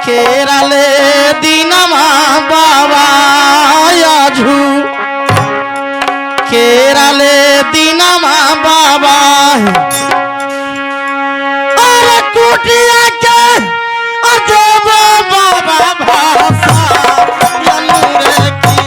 केरले दीनमा बाबा आजू केरले दीनमा बाबा अरे कुटिया के अजब बाबा भाषा यमुरे की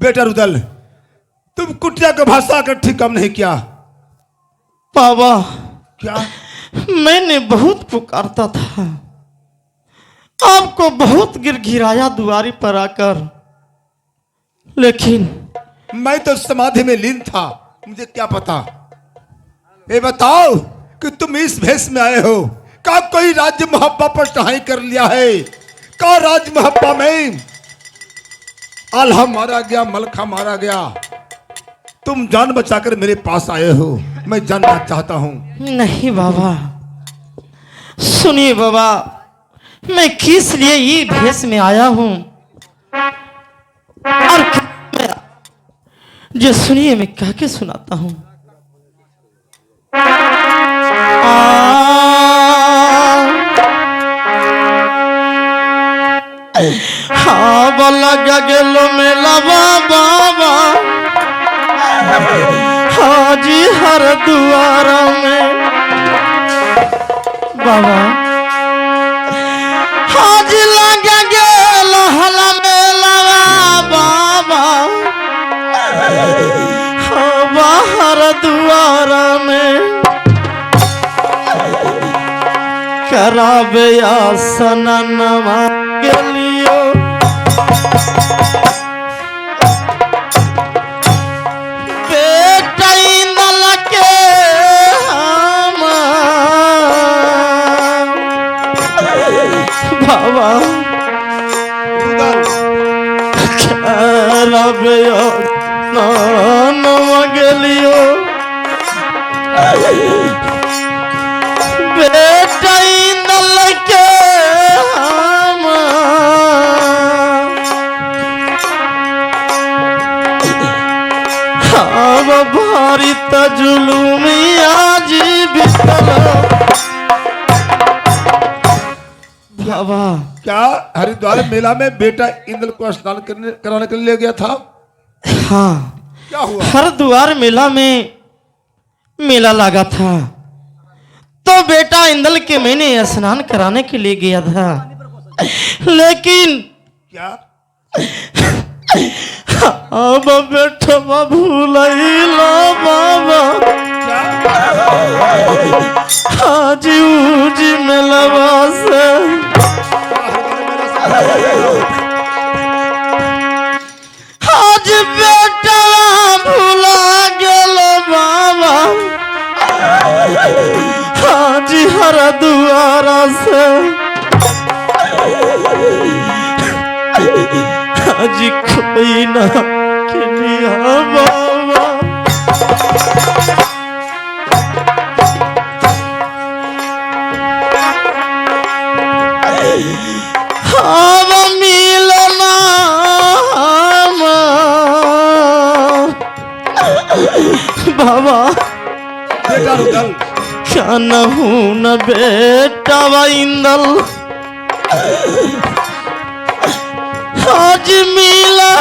बेटा रुदल, तुम कुटिया की भाषा का ठीक काम नहीं किया। बाबा क्या? मैंने बहुत पुकारता था, आपको बहुत गिरगिराया दुआरी पर आकर, लेकिन मैं तो समाधि में लीन था, मुझे क्या पता। ये बताओ कि तुम इस भेष में आए हो, का कोई राज्य महब्बा पर चढ़ाई कर लिया है? का राज्य महब्बा में आल्हा मारा गया, मलखा मारा गया, तुम जान बचाकर मेरे पास आए हो, मैं जानना चाहता हूं। नहीं बाबा, सुनिए बाबा, मैं किस लिए ये भेष में आया हूं और जो सुनिए मैं कह के सुनाता हूं। हाँ बोला गगलो में लबा बाबा, हाजी हर द्वारा में बाबा, हाजी लगा गेल हला में लबा बाबा, हाँ बाहर द्वारा में कराबे आसननमा गेलियो, बेटा इंदल के हम बाबा कराबे आसननमा गेलियो, बेटा इंदल के हम भारी जुलूमिया जी बाबा। क्या हरिद्वार मेला में बेटा इंद्र को स्नान कराने के लिए गया था? हाँ, क्या हुआ? हरिद्वार मेला में मेला लगा था, तो बेटा इंदल के मैंने स्नान कराने के लिए गया था, लेकिन क्या? अब बेटा भूल बाबा, हाजी उजी मेलवा से आज बेटा भूला गेल बाबा, हाजी हर दुआरा से हाजी कोई ना के लिया बाबा। हम मिलना बाबा, बेटा रुदल, क्या न हूं न बेटा इंदल, आज मिला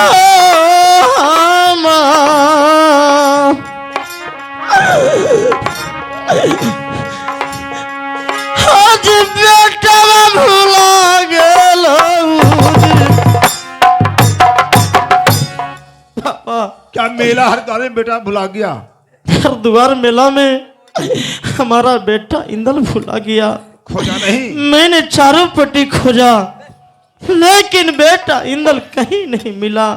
आज बेटा भुला गेल क्या मेला हरिद्वार में बेटा भुला गया? हरिद्वार मेला में हमारा बेटा इंदल भुला गया। खोजा नहीं? मैंने चारों पट्टी खोजा लेकिन बेटा इंदल कहीं नहीं मिला।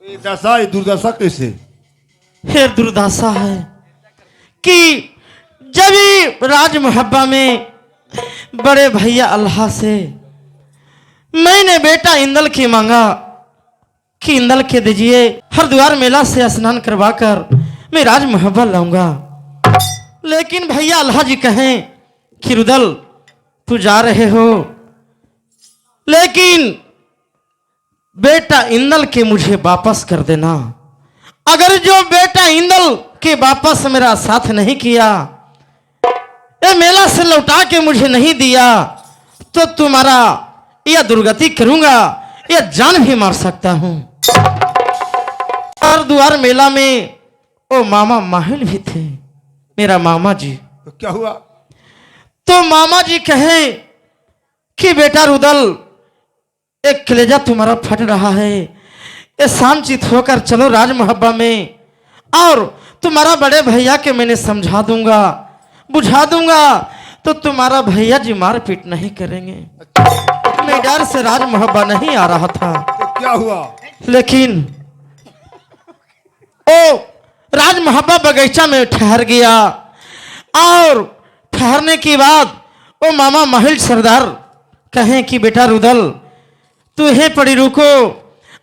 ये दशा, ये दुर्दशा कैसे? हे दुर्दशा है कि जब ही राज मुहब्बा में बड़े भैया अल्लाह से मैंने बेटा इंदल की मांगा कि इंदल के दीजिए, हरिद्वार मेला से स्नान करवाकर मैं राज मुहब्बा लाऊंगा। लेकिन भैया अल्लाह जी कहें कि रुदल तू जा रहे हो, लेकिन बेटा इंदल के मुझे वापस कर देना। अगर जो बेटा इंदल के वापस मेरा साथ नहीं किया, ये मेला से लौटा के मुझे नहीं दिया, तो तुम्हारा यह दुर्गति करूंगा, यह जान भी मार सकता हूं। हरिद्वार मेला में वो मामा माहिल भी थे, मेरा मामा जी। तो क्या हुआ? तो मामा जी कहे कि बेटा रुदल, एक कलेजा तुम्हारा फट रहा है, ये शांतचित होकर चलो राज मुहब्बा में, और तुम्हारा बड़े भैया के मैंने समझा दूंगा, बुझा दूंगा, तो तुम्हारा भैया जी मार पीट नहीं करेंगे। मैं डर से राज मुहब्बा नहीं आ रहा था। तो क्या हुआ? लेकिन ओ राज मुहब्बा बगीचा में ठहर गया, और ठहरने के बाद वो मामा महल सरदार कहें कि बेटा रुदल तू यहीं पड़ी रुको,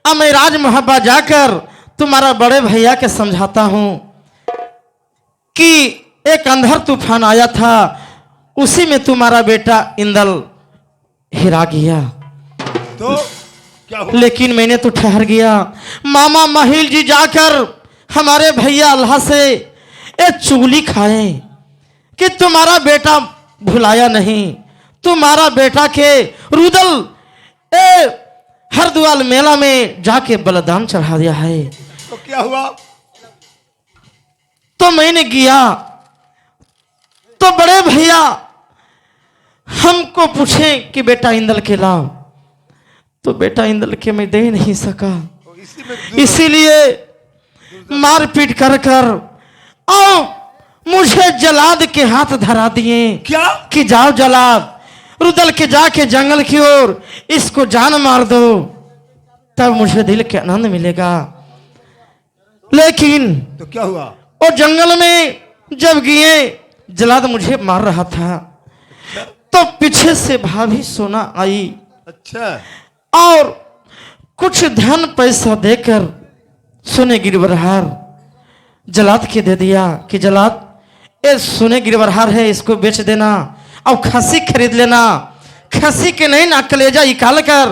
अब मैं राज मुहब्बा जाकर तुम्हारा बड़े भैया के समझाता हूं कि एक अंधर तूफान आया था, उसी में तुम्हारा बेटा इंदल हिरा गया। तो क्या हुआ? लेकिन मैंने तो ठहर गया। मामा महिल जी जाकर हमारे भैया अल्लाह से एक चुगली खाए कि तुम्हारा बेटा भुलाया नहीं, तुम्हारा बेटा के रुदल हरिद्वार मेला में जाके बलिदान चढ़ा दिया है। तो क्या हुआ? तो मैंने गया तो बड़े भैया हमको पूछे कि बेटा इंदल के लाओ, तो बेटा इंदल के मैं दे नहीं सका, तो इसीलिए मारपीट कर कर और मुझे जलाद के हाथ धरा दिए। क्या? कि जाओ जलाद, रुदल के जाके जंगल की ओर इसको जान मार दो, तब मुझे दिल के आनंद मिलेगा। लेकिन तो क्या हुआ? वो जंगल में जब गए, जलाद मुझे मार रहा था, तो पीछे से भाभी सोना आई अच्छा। और कुछ धन पैसा देकर सोने गिरवरहार जलाद के दे दिया कि जलाद ये सोने गिरवरहार है, इसको बेच देना और खसी खरीद लेना। खसी के नहीं ना कलेजा निकाल कर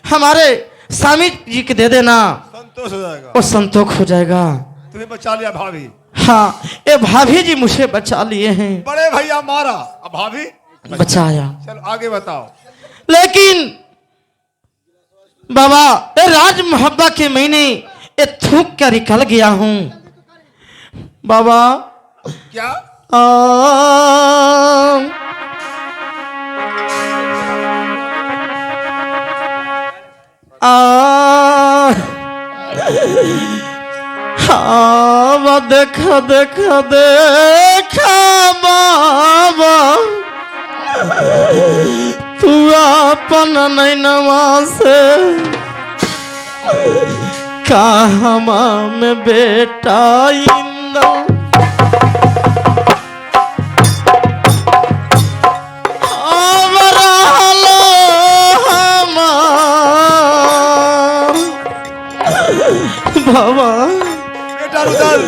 हमारे स्वामी जी के दे देना, संतोष हो जाएगा, वो संतोष हो जाएगा। तुम्हें बचा लिया भाभी। हाँ, ये भाभी जी मुझे बचा लिए हैं। बड़े भैया मारा, अब भाभी बचाया। चलो आगे बताओ। लेकिन बाबा ये राज मुहब्बा के महीने ये थूक कर निकल गया हूं बाबा। क्या? आ, हाँ देखा देखा देखा बाबा, तू अपन नैनवा से कहमा में बेटा इंदल बाबा, बेटा रुदल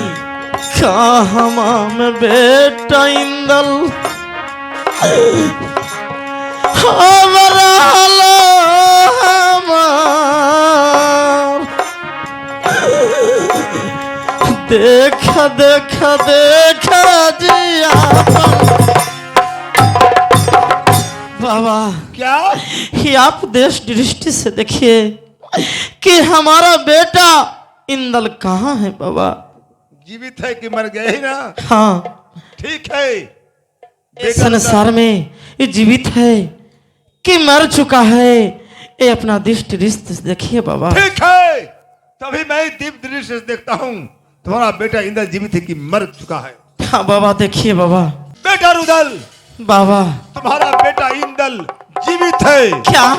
कहमा में बेटा इंदल देखा देखा देखा जिया बाबा क्या? ये आप देश दृष्टि से देखिए कि हमारा बेटा इंदल कहाँ है बाबा। जीवित है कि मर गए ही ना? हाँ ठीक है, इस संसार में ये जीवित है कि मर चुका है, ये अपना दृष्टि दृष्टि से देखिए बाबा। ठीक है, तभी मैं दिव्य दृष्टि से देखता हूँ तुम्हारा बेटा इंदल जीवित है कि मर चुका है। हाँ बाबा देखिए बाबा। बेटा रुदल, बाबा तुम्हारा बेटा इंदल जीवित है। क्या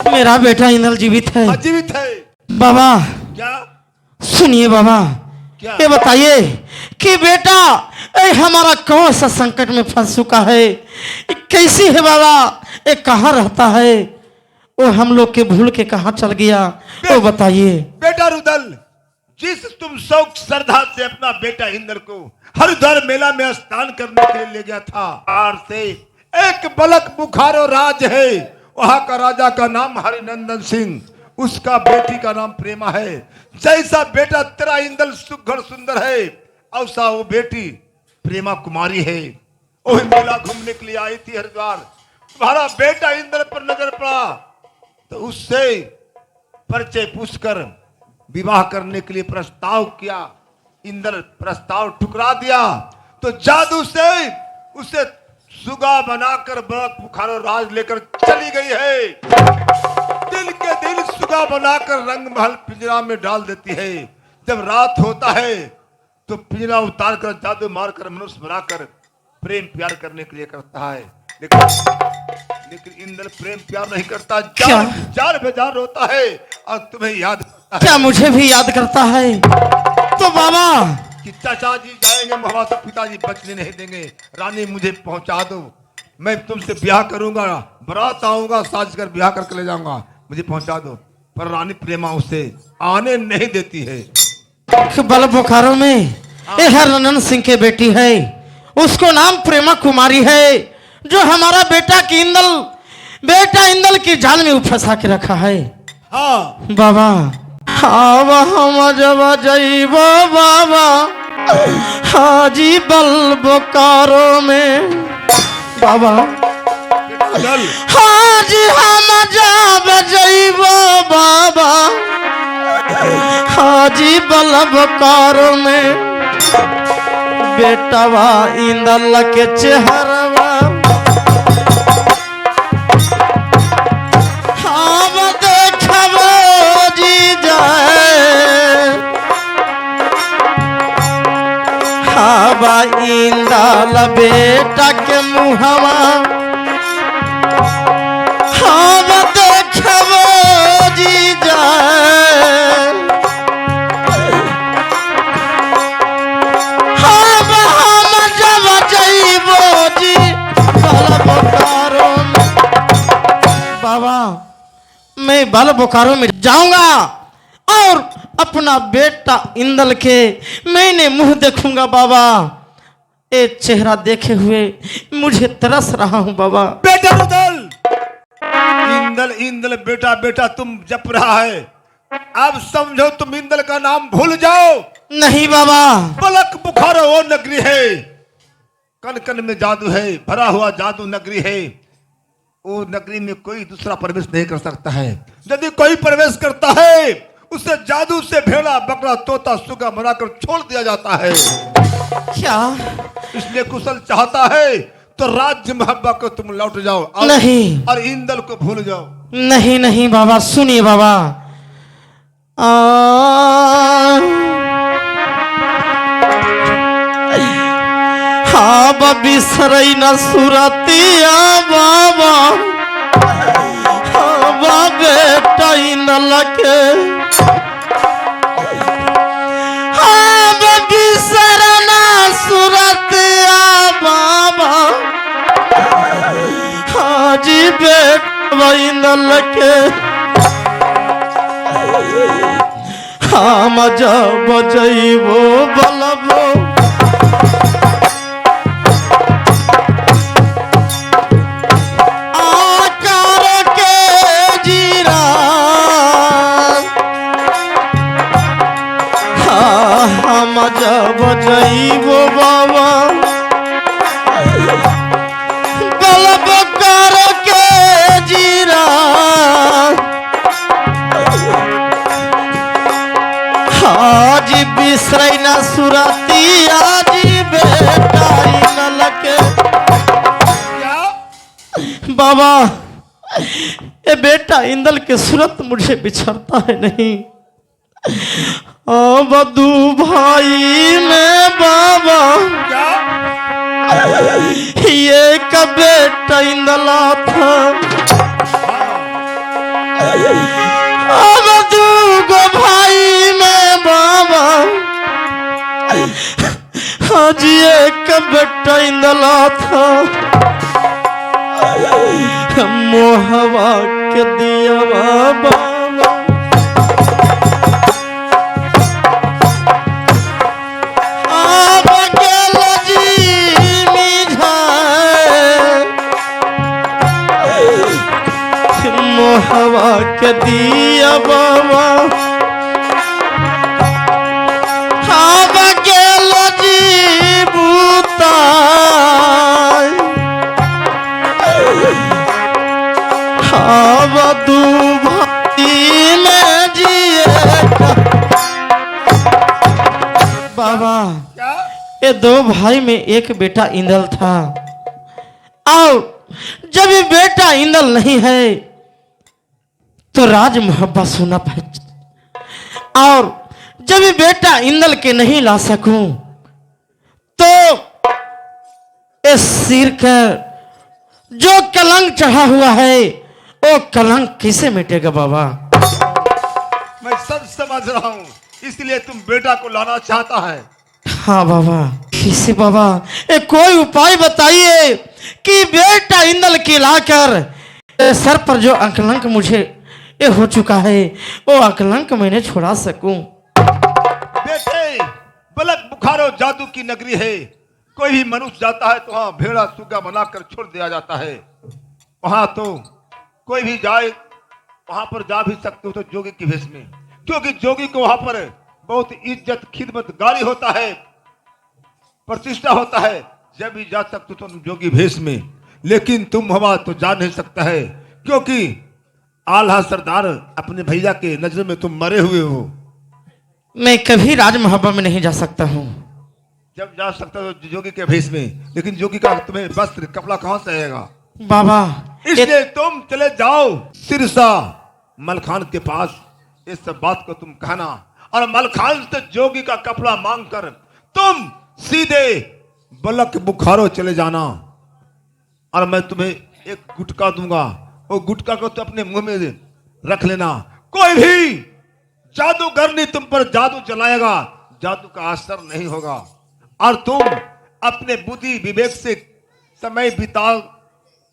मेरा बेटा इंदल जीवित है? हाँ, जीवित है बाबा। क्या? सुनिए बाबा, क्या? ये बताइए कि बेटा हमारा कौन सा संकट में फंस चुका है, ये कैसी है बाबा, ये कहाँ रहता है, वो हम लोग के भूल के कहाँ चल गया, वो बताइए। बेटा रुदल, जिस तुम शौक श्रद्धा से अपना बेटा इंदल को हरिद्वार मेला में स्नान करने के लिए ले गया था, बाहर से एक बलक बुखारो राज है, वहां का राजा का नाम हरिनंदन सिंह, उसका बेटी का नाम प्रेमा है। जैसा बेटा तेरा इंदल सुघड़ सुंदर है, ऐसा वो बेटी प्रेमा कुमारी है। वो मेला घूमने के लिए आई थी हरिद्वार। तुम्हारा बेटा इंदल पर नजर पड़ा तो उससे परिचय पूछकर विवाह करने के लिए प्रस्ताव किया। इंदल प्रस्ताव ठुकरा दिया तो जादू से उसे सुगा बनाकर बलक बुखारो राज लेकर चली गई है। दिन के दिन सुगा बनाकर रंग महल पिंजरा में डाल देती है। जब रात होता है तो पिंजरा उतार कर जादू मारकर मनुष्य बनाकर प्रेम प्यार करने के लिए करता है। लेकिन इंदल प्रेम प्यार नहीं करता, जार बेजार रोता है और तुम्हें याद करता है। क्या मुझे भी याद करता है? तो बाबा कि चाचा जी जाएंगे वहां से, पिताजी बचने नहीं देंगे, रानी मुझे पहुंचा दो, मैं तुमसे ब्याह करूंगा, बारात आऊंगा, साज कर ब्याह करके ले जाऊंगा, मुझे पहुंचा दो। पर रानी प्रेमा उसे आने नहीं देती है। बल बोकारो में ये हरनंदन सिंह के बेटी है, उसको नाम प्रेमा कुमारी है, जो हमारा बेटा इंदल की जाल में फंसा के रखा है। हाँ बाबा, हम जब जइबो बाबा हाजी बल बोकारो में, बाबा हाजी हम जब जइबो बाबा हाजी बल बोकारो में, बेटवा इंदल के चेहरवा हम देखबो जी जाए, हवा इंदल बेटा के मुहवा हम देखबो जी जाए, हम जब जइबो जी बल बोकारो में। बाबा मैं बल बोकारो में जाऊंगा और अपना बेटा इंदल के मैंने मुंह देखूंगा बाबा। ये चेहरा देखे हुए मुझे तरस रहा हूं बाबा। बेटा रुदल, इंदल इंदल बेटा बेटा तुम जप रहा है, अब समझो तुम इंदल का नाम भूल जाओ। नहीं बाबा, बलक बुखारो वो नगरी है, कन कन में जादू है, भरा हुआ जादू नगरी है। वो नगरी में कोई दूसरा प्रवेश नहीं कर सकता है। यदि कोई प्रवेश करता है उसे जादू से भेड़ा बकरा तोता सुगा बनाकर छोड़ दिया जाता है। क्या? इसलिए कुशल चाहता है तो राज्य महब्बा को तुम लौट जाओ और, नहीं और इंदल को भूल जाओ। नहीं नहीं बाबा, सुनिए बाबा, हाँ बिसरई न सुरतिया बाबा, हाँ बेटा इंदल के, हाँ बिसरना सुरतिया बाबा, हाँ जी बेटा इंदल के, हम जब जइबो बलबो आकार के जीरा, हाँ हम जब जइबो बाबा बलबो कर सुरतिया जी बेटा इंदल के। क्या? बाबा ये बेटा इंदल के सूरत मुझे बिछड़ता है नहीं। बदू भाई में बाबा क्या? ये कब बेटा इंदला था। बदू गो भाई में बाबा आज ये कब बेटा इंदला था। मोहवा के दिया बाबा हवा के दिया बाबा हवा के लजी बूता हवा दू भाई में जिए बाबा। क्या? ये दो भाई में एक बेटा इंदल था और जब ये बेटा इंदल नहीं है तो राज मोहब्बत सुना पाए और जब ये बेटा इंदल के नहीं ला सकूं तो इस सिर का जो कलंक चढ़ा हुआ है वो कलंक कैसे मिटेगा बाबा। मैं सब समझ रहा हूँ, इसलिए तुम बेटा को लाना चाहता है। हाँ बाबा कैसे बाबा ये कोई उपाय बताइए कि बेटा इंदल के लाकर सर पर जो अकलंक मुझे ये हो चुका है वो अकलंक मैंने छुड़ा सकूं। बेटे बलक बुखारो जादू की नगरी है। कोई भी मनुष्य जाता है तो वहां भेड़ा सुग्गा बनाकर छोड़ दिया जाता है। वहां तो कोई भी जाए वहां पर जा भी सकते हो तो जोगी की भेष में, क्योंकि जोगी को वहां पर बहुत इज्जत खिदमत गाली होता है, प्रतिष्ठा होता है। जब भी जा सकते हो तुम जोगी भेष में, लेकिन तुम हवा तो जा नहीं सकता है क्योंकि आल्हा सरदार अपने भैया के नजर में तुम मरे हुए हो। मैं कभी राज मोहब्बत में नहीं जा सकता हूँ। जब जा सकता हो जोगी के भेष में, लेकिन जोगी का तुम्हें वस्त्र कपड़ा कहां से आएगा बाबा। इसलिए तुम चले जाओ सिरसा मलखान के पास, इस सब बात को तुम कहना और मलखान से जोगी का कपड़ा मांगकर तुम सीधे बलक बुखारो चले जाना और मैं तुम्हें एक गुटका दूंगा। वो गुटका को तो अपने मुंह में रख लेना। कोई भी जादूगरनी तुम पर जादू चलाएगा, जादू का असर नहीं होगा और तुम अपने बुद्धि विवेक से समय बिताओ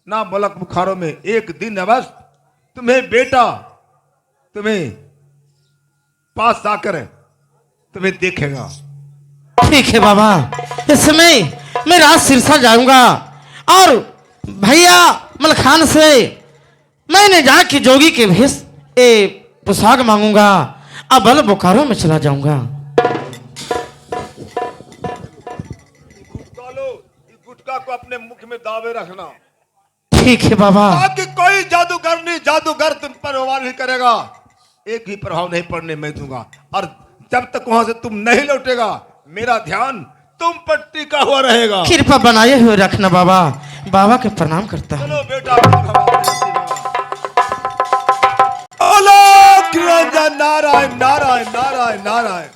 ना बलक बुखारों में। एक दिन अवश्य तुम्हें बेटा तुम्हें पास आकर तुम्हें देखेगा। ठीक है बाबा, इस समय मैं रात सिरसा जाऊंगा और भैया मलखान से मैंने जाके जोगी के भेष पोशाक मांगूंगा अब बल बोकारो में चला जाऊंगा। गुटका को अपने मुख में दावे रखना। ठीक है बाबा। ताकि कोई जादूगर नहीं जादूगर तुम पर वार नहीं करेगा, एक भी प्रभाव नहीं पड़ने मैं दूंगा। और जब तक वहां से तुम नहीं लौटेगा मेरा ध्यान तुम पर टिका हुआ रहेगा। कृपा बनाए हुए रखना बाबा। बाबा के प्रणाम करता हूँ। चलो बेटा। अलोक निरंजन नारायण नारायण नारायण नारायण।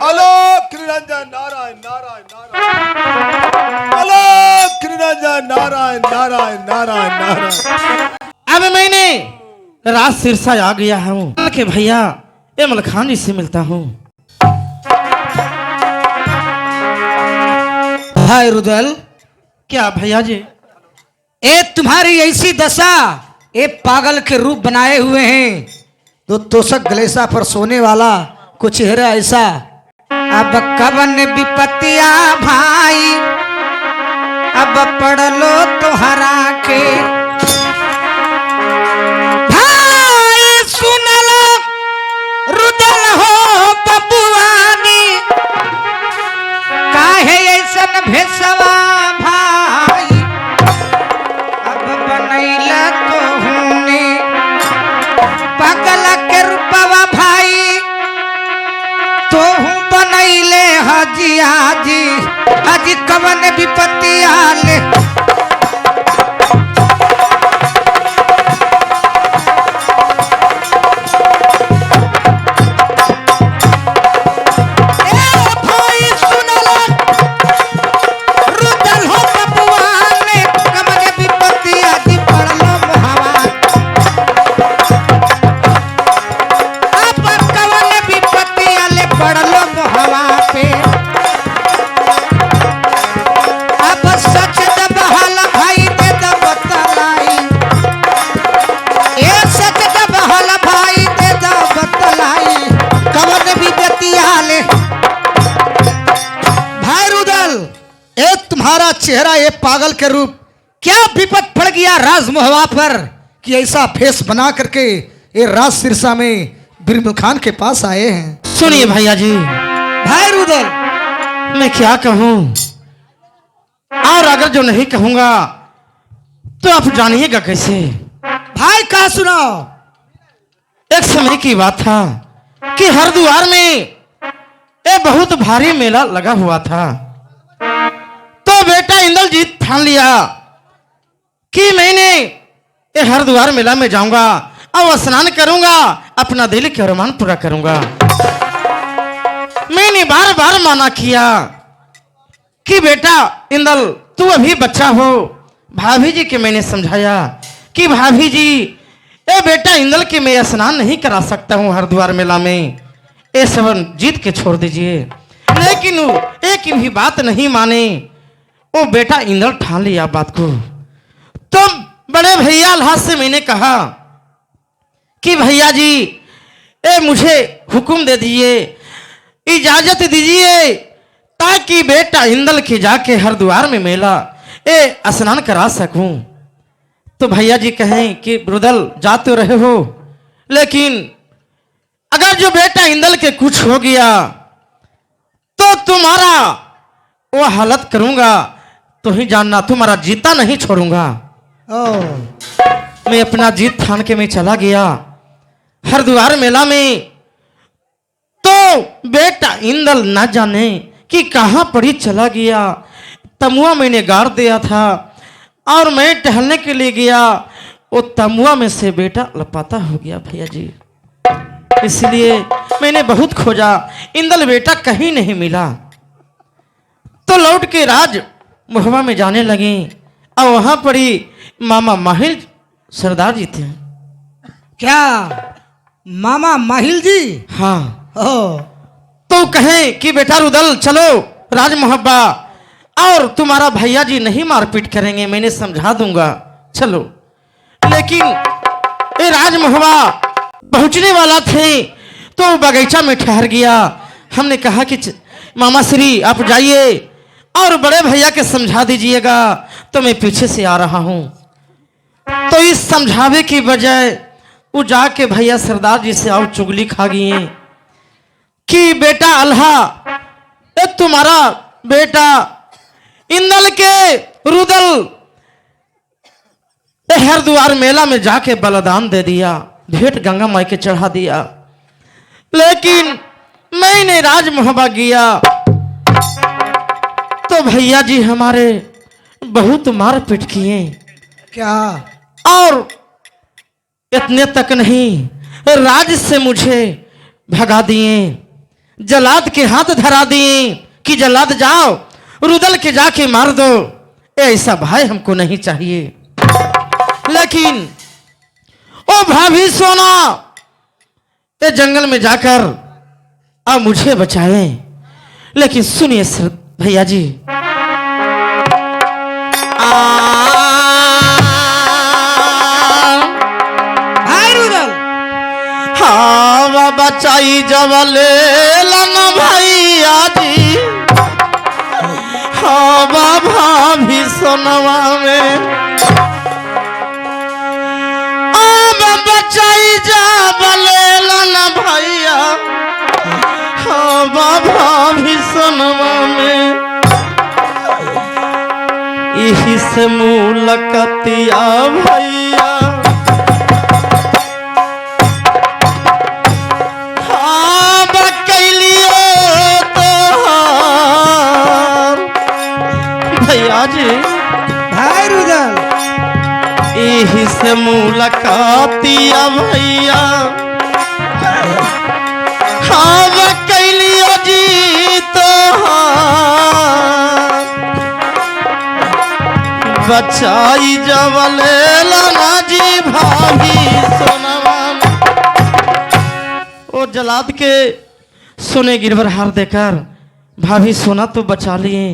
अलोक निरंजन नारायण नारायण नारायण। अलोक निरंजन नारायण नारायण नारायण नारायण। अब मैंने रात सिरसा आ गया हूँ के भैया ये मलखान जी से मिलता हूँ। हाय रुदल, क्या भैया जी? ए तुम्हारी ऐसी दशा, ए पागल के रूप बनाए हुए हैं तो तोषक गलेसा पर सोने वाला कुछ चेहरा ऐसा। अब कवन विपत्तिया भाई अब पढ़ लो तो हरा के। भाई सुन लो रुदल हो बबुआनी काहे ऐसन भेसवा भाई अब बनैला तो हमने पागल के रूपवा भाई तो हूँ बनैला जी आजी आजी कवन विपत्ति आले चेहरा ये पागल के रूप क्या विपत पड़ गया राज मोहवा पर कि ऐसा फेस बना करके ये राज सिरसा में बिरबल खान के पास आए हैं। सुनिए भैया जी, भाई रुदल मैं क्या कहूं और अगर जो नहीं कहूंगा तो आप जानिएगा कैसे। भाई कहा सुनाओ। एक समय की बात था कि हरिद्वार में एक बहुत भारी मेला लगा हुआ था। तो बेटा इंद्रजीत ठान लिया कि मैंने ये हरिद्वार मेला में जाऊंगा और स्नान करूंगा, अपना दिल के अरमान पूरा करूंगा। मैंने बार बार मना किया कि बेटा इंदल तू अभी बच्चा हो। भाभी जी के मैंने समझाया कि भाभी जी ए बेटा इंदल के मैं स्नान नहीं करा सकता हूँ हरिद्वार मेला में, ये सब जीत के छोड़ दीजिए। लेकिन वो एक भी बात नहीं माने। वो बेटा इंदल ठान लिया बात को। तो बड़े भैया अल्लाह से मैंने कहा कि भैया जी ए मुझे हुक्म दे दीजिए, इजाजत दीजिए ताकि बेटा इंदल के जाके हरिद्वार में मेला स्नान करा सकूं। तो भैया जी कहें कि रुदल जा तो रहे हो, लेकिन अगर जो बेटा इंदल के कुछ हो गया तो तुम्हारा वो हालत करूंगा, तो ही जानना तुम्हारा जीता नहीं छोड़ूंगा। मैं अपना जीत ठान के मैं चला गया हरिद्वार मेला में। तो बेटा इंदल न जाने कि कहां पड़ी चला गया। तमुआ मैंने गाड़ दिया था और मैं टहलने के लिए गया, वो तमुआ में से बेटा लापता हो गया भैया जी। इसलिए मैंने बहुत खोजा, इंदल बेटा कहीं नहीं मिला। तो लौट के राज मोहवा में जाने लगे और वहां पर ही मामा माहिल सरदार जी थे। क्या मामा माहिल जी? हाँ। ओ तो कहें कि बेटा रुदल चलो राज मोहब्बा, और तुम्हारा भैया जी नहीं मारपीट करेंगे, मैंने समझा दूंगा, चलो। लेकिन ये राज मोहब्बा पहुंचने वाला थे तो बगीचा में ठहर गया। हमने कहा कि मामा श्री आप जाइए और बड़े भैया के समझा दीजिएगा, तो मैं पीछे से आ रहा हूं। तो इस समझावे की बजाय वो जाके भैया सरदार जी से और चुगली खा गए कि बेटा अल्लाह तुम्हारा बेटा इंदल के रुदल हरिद्वार मेला में जाके बलिदान दे दिया, भेंट गंगा माई के चढ़ा दिया। लेकिन मैंने राज मोहब्बा किया तो भैया जी हमारे बहुत मारपीट किए। क्या? और इतने तक नहीं, राज से मुझे भगा दिए, जलाद के हाथ धरा दिए कि जलाद जाओ रुदल के जाके मार दो। ऐसा भाई हमको नहीं चाहिए। लेकिन ओ भाभी सोना ये जंगल में जाकर अब मुझे बचाए। लेकिन सुनिए भैया जी, हाँ बचाई जबले लना भैया जी, हाँ बाबा भी सोनवा में बचाई जबले लना भैया, हाँ बाबा भी सोनवा में। यही से मुलाकातिया भैया, हाँ बकैलियो तो से मुलाकातिया भैया हाँ कैलियो जी तो बचाई जवले लाना जी भाभी सोनवा ओ जलाद के सोने गिरवर हार देकर भाभी सोना तो बचा लिए,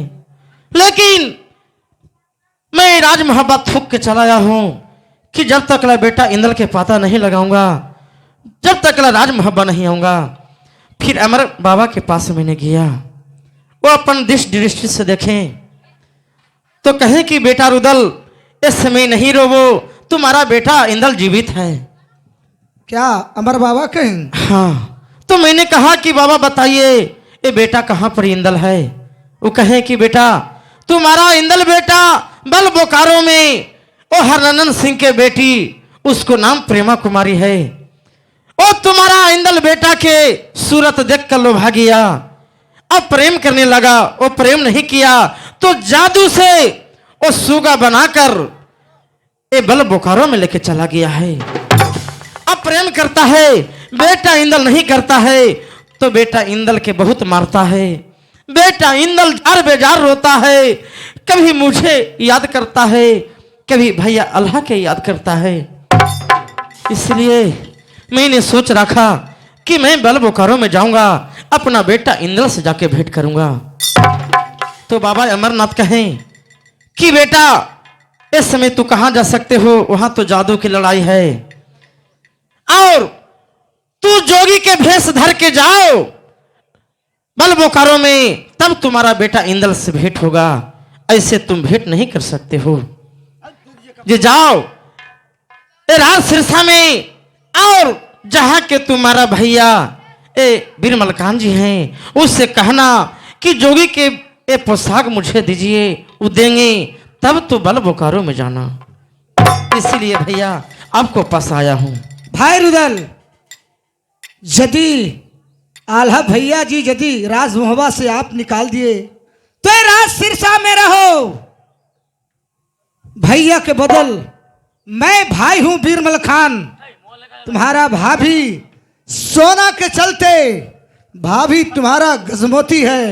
लेकिन मैं राज मोहब्बत थूक के चलाया हूं कि जब तक ला बेटा इंदल के पाता नहीं लगाऊंगा, जब तक ला राज मोहब्बत नहीं आऊंगा। फिर अमर बाबा के पास मैंने गया, वो अपन दृष्टि से देखें तो कहें कि बेटा रुदल इस समय नहीं रोवो, तुम्हारा बेटा इंदल जीवित है। क्या अमर बाबा कहें? हाँ, तो मैंने कहा कि बाबा बताइए ये बेटा कहाँ पर इंदल है। वो कहे कि बेटा तुम्हारा इंदल बेटा बल बोकारो में वो हरनंदन सिंह के बेटी उसको नाम प्रेमा कुमारी है। वो तुम्हारा इंदल बेटा के सूरत देख कर लोभा गया, अब प्रेम करने लगा। वो प्रेम नहीं किया तो जादू से वो सूगा बनाकर ये बल बोकारो में लेके चला गया है। अब प्रेम करता है, बेटा इंदल नहीं करता है तो बेटा इंदल के बहुत मारता है। बेटा इंदल जार बेजार रोता है, कभी मुझे याद करता है, कभी भैया अल्लाह के याद करता है। इसलिए मैंने सोच रखा कि मैं बल बोकारो में जाऊंगा, अपना बेटा इंदल से जाके भेंट करूंगा। तो बाबा अमरनाथ कहें कि बेटा इस समय तू कहां जा सकते हो, वहां तो जादू की लड़ाई है, और तू जोगी के भेष धर के जाओ बल बोकारो में, तब तुम्हारा बेटा इंदल से भेंट होगा। ऐसे तुम भेंट नहीं कर सकते हो। ये जाओ ए राज सिरसा में, और जहां के तुम्हारा भैया ए बीरमल कान जी हैं उससे कहना कि जोगी के ए पोशाक मुझे दीजिए, वो देंगे, तब तो बल बोकारो में जाना। इसीलिए भैया आपको पास आया हूं। भाई रुदल, यदि आल्हा भैया जी यदि राज मोहब्बत से आप निकाल दिए तो ये राज सिरसा में रहो। भैया के बदल मैं भाई हूं बीरमल खान, तुम्हारा भाभी सोना के चलते भाभी तुम्हारा गजमोती है।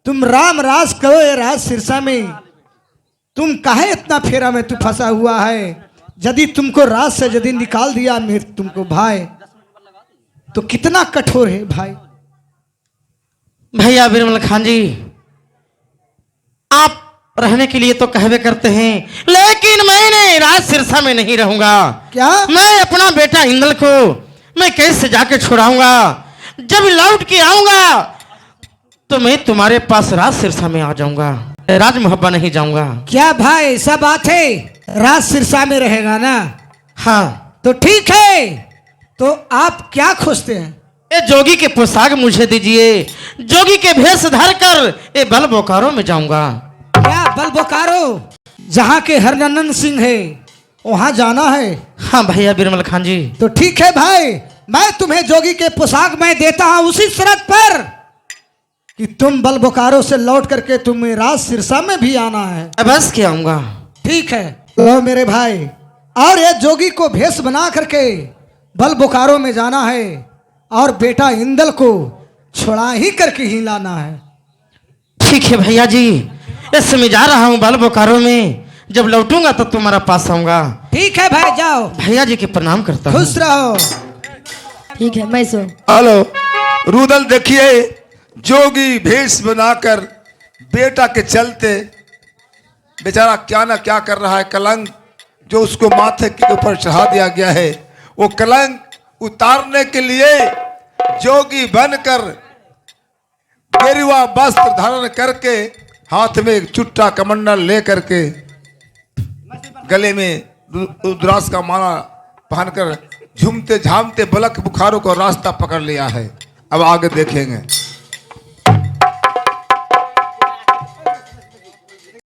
तुम राम राज करो ये राज सिरसा में, तुम काहे इतना फेरा में तू फंसा हुआ है। यदि तुमको राज से यदि निकाल दिया मेरे तुमको भाई, तो कितना कठोर है भाई। भैया बीरमल खान जी, आप रहने के लिए तो कहवे करते हैं, लेकिन मैंने राज सिरसा में नहीं रहूंगा। क्या? मैं अपना बेटा इंदल को मैं कैसे जाके छुड़ाऊंगा? जब लौट के आऊंगा तो मैं तुम्हारे पास राज सिरसा में आ जाऊंगा, राज मोहब्बत नहीं जाऊंगा। क्या भाई ऐसा बात है? राज सिरसा में रहेगा ना? हाँ तो ठीक है, तो आप क्या खोजते हैं? ये जोगी के पोशाक मुझे दीजिए, जोगी के भेष धर कर ये बल बोकारो में जाऊंगा। क्या बल बोकारो? जहाँ के हरनंदन सिंह है वहां जाना है? हाँ भैया बीरमल खान जी। तो ठीक है भाई, मैं तुम्हें जोगी के पोशाक मैं देता हूं उसी शर्त पर कि तुम बल बोकारो से लौट करके तुम्हें राज सिरसा में भी आना है। बस क्या आऊंगा। ठीक है लो मेरे भाई, और ये जोगी को भेष बना करके बल बोकारो में जाना है, और बेटा इंदल को छुड़ा ही करके ही लाना है। ठीक है भैया जी, इस समय जा रहा हूँ बल बोकारो में, जब लौटूंगा तो तुम्हारा पास आऊंगा। ठीक है भाई, जाओ। भैया जी के प्रणाम करता हूँ। खुश रहो। ठीक है मैं सुन। हेलो रुदल, देखिए जोगी भेष बनाकर बेटा के चलते बेचारा क्या ना क्या कर रहा है। कलंक जो उसको माथे के ऊपर चढ़ा दिया गया है, वो कलंक उतारने के लिए जोगी बनकर गेरुआ वस्त्र धारण करके हाथ में एक चुट्टा कमंडल ले करके गले में रुद्राक्ष का माला पहनकर झूमते झामते बलक बुखारों को रास्ता पकड़ लिया है। अब आगे देखेंगे।